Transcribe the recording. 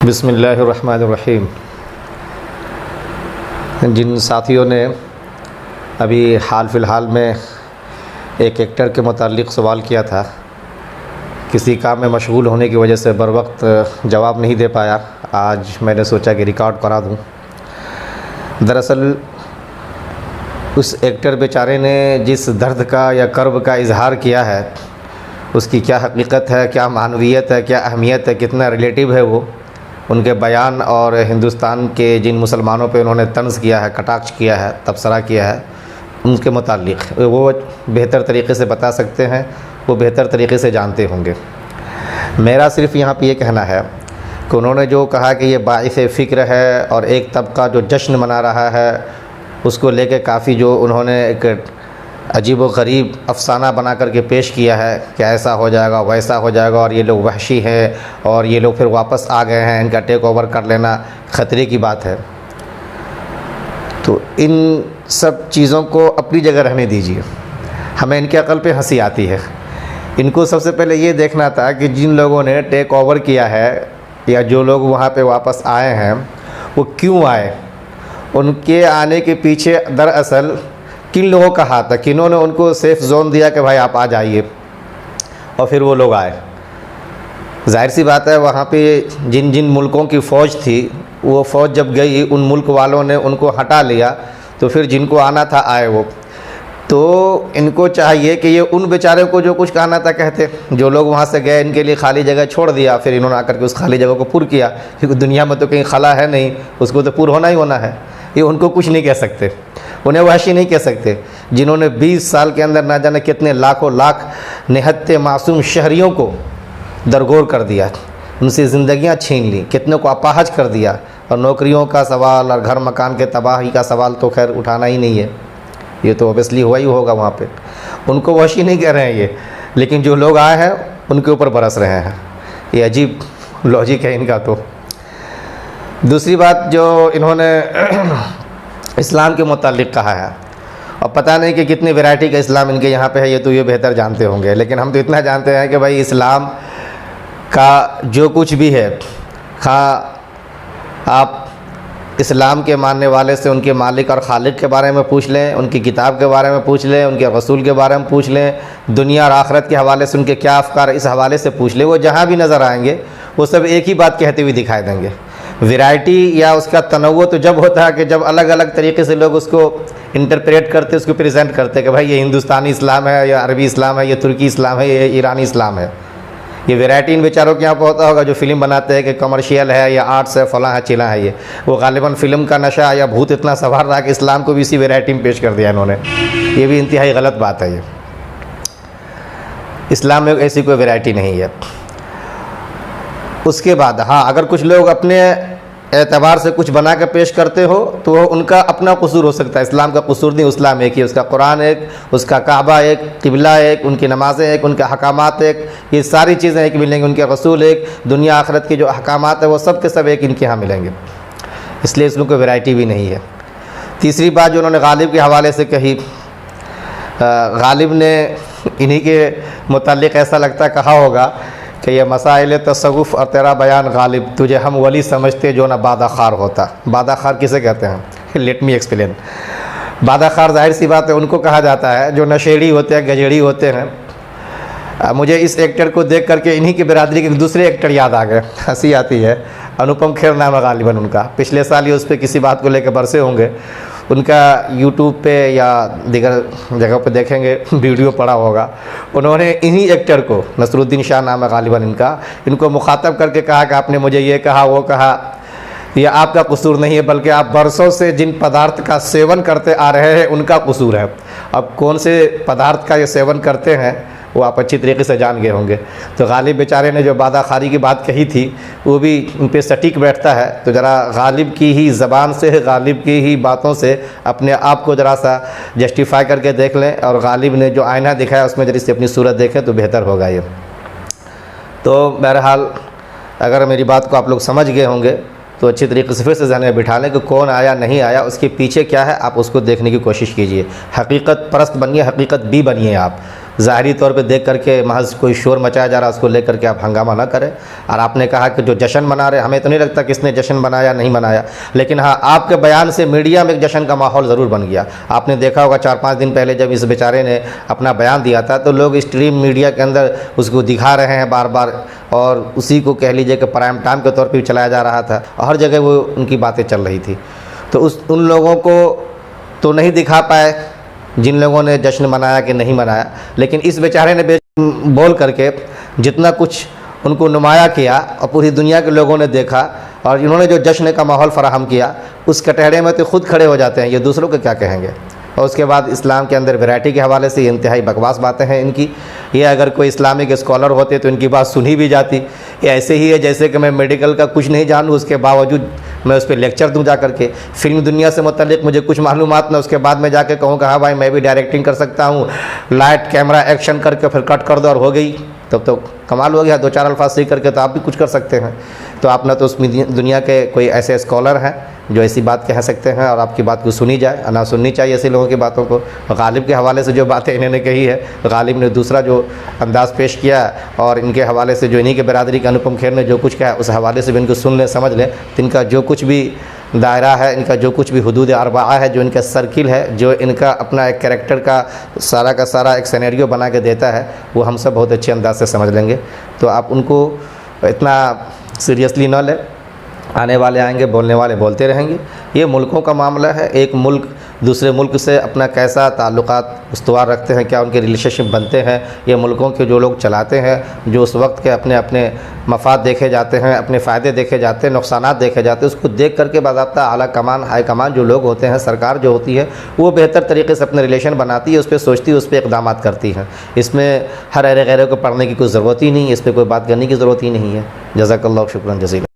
बिस्मिल्लाहिर्रहमानिर्रहीम। जिन साथियों ने अभी हाल फ़िलहाल में एक एक्टर के मुताल्लिक़ सवाल किया था, किसी काम में मशगूल होने की वजह से बर वक्त जवाब नहीं दे पाया। आज मैंने सोचा कि रिकॉर्ड करा दूं। दरअसल उस एक्टर बेचारे ने जिस दर्द का या कर्ब का इजहार किया है, उसकी क्या हकीकत है, क्या मानवियत है, क्या अहमियत है, कितना रिलेटिव है वो उनके बयान, और हिंदुस्तान के जिन मुसलमानों पे उन्होंने तंज़ किया है, कटाक्ष किया है, तबसरा किया है, उनके मुताल्लिक़ वो बेहतर तरीक़े से बता सकते हैं, वो बेहतर तरीक़े से जानते होंगे। मेरा सिर्फ़ यहाँ पे ये कहना है कि उन्होंने जो कहा कि ये बाइसे फ़िक्र है और एक तबका जो जश्न मना रहा है, उसको लेके काफ़ी जो उन्होंने एक अजीब व गरीब अफ़साना बना करके पेश किया है कि ऐसा हो जाएगा, वैसा हो जाएगा, और ये लोग वहशी हैं और ये लोग फिर वापस आ गए हैं, इनका टेक ओवर कर लेना ख़तरे की बात है। तो इन सब चीज़ों को अपनी जगह रहने दीजिए। हमें इनके अक़ल पे हंसी आती है। इनको सबसे पहले ये देखना था कि जिन लोगों ने टेक ओवर किया है या जो लोग वहाँ पे वापस आए हैं, वो क्यों आए, उनके आने के पीछे दरअसल किन लोगों का हाथ था, किन्होंने उनको सेफ़ ज़ोन दिया कि भाई आप आ जाइए, और फिर वो लोग आए। जाहिर सी बात है, वहाँ पे जिन जिन मुल्कों की फ़ौज थी, वो फ़ौज जब गई, उन मुल्क वालों ने उनको हटा लिया, तो फिर जिनको आना था आए वो। तो इनको चाहिए कि ये उन बेचारों को जो कुछ कहना था कहते। जो लोग वहाँ से गए, इनके लिए खाली जगह छोड़ दिया, फिर इन्होंने आकर के उस खाली जगह को पूर किया, क्योंकि दुनिया में तो कहीं खला है नहीं, उसको तो पूर होना ही होना है। ये उनको कुछ नहीं कह सकते, उन्हें वहशी नहीं कह सकते, जिन्होंने 20 साल के अंदर ना जाने कितने लाखों लाख निहत्ते मासूम शहरियों को दरगोर कर दिया, उनसे ज़िंदगियां छीन ली, कितनों को अपाहज कर दिया। और नौकरियों का सवाल और घर मकान के तबाही का सवाल तो खैर उठाना ही नहीं है, ये तो ऑब्वियसली हुआ ही होगा वहाँ पे। उनको वहशी नहीं कह रहे हैं ये, लेकिन जो लोग आए हैं उनके ऊपर बरस रहे हैं। ये अजीब लॉजिक है इनका। तो दूसरी बात जो इन्होंने इस्लाम के मुताल्लिक़ कहा है, और पता नहीं कि कितनी वैरायटी का इस्लाम इनके यहाँ पे है, ये तो ये बेहतर जानते होंगे। लेकिन हम तो इतना जानते हैं कि भाई इस्लाम का जो कुछ भी है, हाँ आप इस्लाम के मानने वाले से उनके मालिक और खालिक के बारे में पूछ लें, उनकी किताब के बारे में पूछ लें, उनके रसूल के बारे में पूछ लें, दुनिया और आखिरत के हवाले से उनके क्या अफ़कार, इस हवाले से पूछ लें, वो जहाँ भी नज़र आएंगे वो सब एक ही बात कहते हुए दिखाई देंगे। वैरायटी या उसका तनव्वुर तो जब होता है कि जब अलग अलग तरीके से लोग उसको इंटरप्रेट करते, उसको प्रेजेंट करते कि भाई ये हिंदुस्तानी इस्लाम है, या अरबी इस्लाम है, ये तुर्की इस्लाम है, ये ईरानी इस्लाम है। ये वैरायटी इन बेचारों के यहाँ पर होता होगा जो फ़िल्म बनाते हैं कि कमर्शियल है या आर्ट्स है, फ़लाँ है, चिला है। वो गालिबन फ़िल्म का नशा या भूत इतना सवार रहा कि इस्लाम को भी इसी वैरायटी में पेश कर दिया इन्होंने। ये भी इंतहाई गलत बात है। ये इस्लाम में ऐसी कोई वैरायटी नहीं है। उसके बाद हाँ, अगर कुछ लोग अपने एतबार से कुछ बना कर पेश करते हो तो वो उनका अपना कसूर हो सकता है। इस्लाम का कसूर नहीं, इस्लाम एक ही, उसका कुरान एक, उसका काबा एक, किबला एक, उनकी नमाज़ें एक, उनके हकामात एक, ये सारी चीज़ें एक मिलेंगी। उनके रसूल एक, दुनिया आखिरत के जो हकामात है वो सब के सब एक इनके यहाँ मिलेंगे। इसलिए इसमें कोई वैरायटी भी नहीं है। तीसरी बात जो उन्होंने गालिब के हवाले से कही, गालिब ने इन्हीं के मुताल्लिक़ ऐसा लगता कहा होगा कि ये मसाइल तसव्वुफ़ और तेरा बयान गालिब, तुझे हम वली समझते जो ना बादाखार होता। बादाखार किसे कहते हैं? Let me explain. बादाखार जाहिर सी बात है उनको कहा जाता है जो नशेड़ी होते हैं, गजेड़ी होते हैं। मुझे इस एक्टर को देख करके इन्हीं की बिरादरी के दूसरे एक्टर याद आ गए, हंसी आती है। अनुपम खेर नाम है गालिबन उनका। पिछले साल ही उस पर किसी बात को लेकर बरसे होंगे। उनका यूट्यूब पे या दीगर जगह पे देखेंगे, वीडियो पड़ा होगा। उन्होंने इन्हीं एक्टर को, नसरुद्दीन शाह नाम है गालिबन इनका, इनको मुखातब करके कहा कि आपने मुझे ये कहा वो कहा, यह आपका कसूर नहीं है, बल्कि आप बरसों से जिन पदार्थ का सेवन करते आ रहे हैं उनका कसूर है। अब कौन से पदार्थ का ये सेवन करते हैं वो आप अच्छी तरीके से जान गए होंगे। तो गालिब बेचारे ने जो बादाखारी की बात कही थी वो भी उन पर सटीक बैठता है। तो ज़रा गालिब की ही ज़बान से, गालिब की ही बातों से अपने आप को ज़रा सा जस्टिफाई करके देख लें, और गालिब ने जो आईना दिखाया उसमें जरा से अपनी सूरत देखें तो बेहतर होगा ये। तो बहरहाल अगर मेरी बात को आप लोग समझ गए होंगे तो अच्छी तरीके से फिर से ज़हन में बिठा लें कि कौन आया नहीं आया, उसके पीछे क्या है, आप उसको देखने की कोशिश कीजिए। हकीकत परस्त बनिए, हकीकत भी बनिए आप। ज़ाहरी तौर पे देख करके महज कोई शोर मचाया जा रहा है उसको लेकर के आप हंगामा ना करें। और आपने कहा कि जो जश्न मना रहे, हमें तो नहीं लगता किसने जश्न मनाया नहीं मनाया, लेकिन हाँ आपके बयान से मीडिया में एक जश्न का माहौल ज़रूर बन गया। आपने देखा होगा 4-5 दिन पहले जब इस बेचारे ने अपना बयान दिया था तो लोग स्ट्रीम मीडिया के अंदर उसको दिखा रहे हैं बार बार, और उसी को कह लीजिए कि प्राइम टाइम के तौर पर भी चलाया जा रहा था, हर जगह वो उनकी बातें चल रही थी। तो उन लोगों को तो नहीं दिखा पाए जिन लोगों ने जश्न मनाया कि नहीं मनाया, लेकिन इस बेचारे ने बोल करके जितना कुछ उनको नुमाया किया और पूरी दुनिया के लोगों ने देखा, और इन्होंने जो जश्न का माहौल फराहम किया उस कटहरे में तो खुद खड़े हो जाते हैं, ये दूसरों को क्या कहेंगे। और उसके बाद इस्लाम के अंदर वैरायटी के हवाले से इंतहाई बकवास बातें हैं इनकी। ये अगर कोई इस्लामिक स्कॉलर होते तो इनकी बात सुनी भी जाती। ये ऐसे ही है जैसे कि मैं मेडिकल का कुछ नहीं जानूँ, उसके बावजूद मैं उस पर लेक्चर दूँ जा करके, फिल्म दुनिया से मुतल्लिक़ मुझे कुछ मालूमात ना, उसके बाद मैं जाके कहूँ कि हाँ भाई मैं भी डायरेक्टिंग कर सकता हूँ, लाइट कैमरा एक्शन करके फिर कट कर दो और हो गई, तब तो कमाल हो गया। 2-4 अल्फाज सीख करके तो आप भी कुछ कर सकते हैं। तो आप ना तो उस दुनिया के कोई ऐसे स्कॉलर हैं जो ऐसी बात कह सकते हैं और आपकी बात को सुनी जाए, ना सुननी चाहिए ऐसे लोगों की बातों को। गालिब के हवाले से जो बातें इन्होंने कही है, गालिब ने दूसरा जो अंदाज़ पेश किया, और इनके हवाले से जो इन्हीं के बरादरी के अनुपम खेर ने जो कुछ कहा उस हवाले से भी इनको सुन लें, समझ लें। तो इनका जो कुछ भी दायरा है, इनका जो कुछ भी हुदूद अरबा है, जो इनका सर्किल है, जो इनका अपना एक कैरेक्टर का सारा एक सिनेरियो बना के देता है, वो हम सब बहुत अच्छे अंदाज से समझ लेंगे। तो आप उनको इतना सीरियसली न लें। आने वाले आएंगे, बोलने वाले बोलते रहेंगे। ये मुल्कों का मामला है। एक मुल्क दूसरे मुल्क से अपना कैसा ताल्लुकात उस्तवार रखते हैं, क्या उनके रिलेशनशिप बनते हैं, ये मुल्कों के जो लोग चलाते हैं, जो उस वक्त के अपने अपने मफाद देखे जाते हैं, अपने फ़ायदे देखे जाते हैं, नुकसानात देखे जाते हैं, उसको देख करके बाज़ाब्ता आला कमान हाई कमान जो लोग होते हैं, सरकार जो होती है, वो बेहतर तरीके से अपने रिलेशन बनाती है, उस पर सोचती है, उस पर इक़दाम करती है। इसमें हर अरे गैरों को पढ़ने की कोई ज़रूरत ही नहीं, इस पर कोई बात करने की ज़रूरत ही नहीं है। जज़ाकल्लाह, शुक्रान जज़ीला।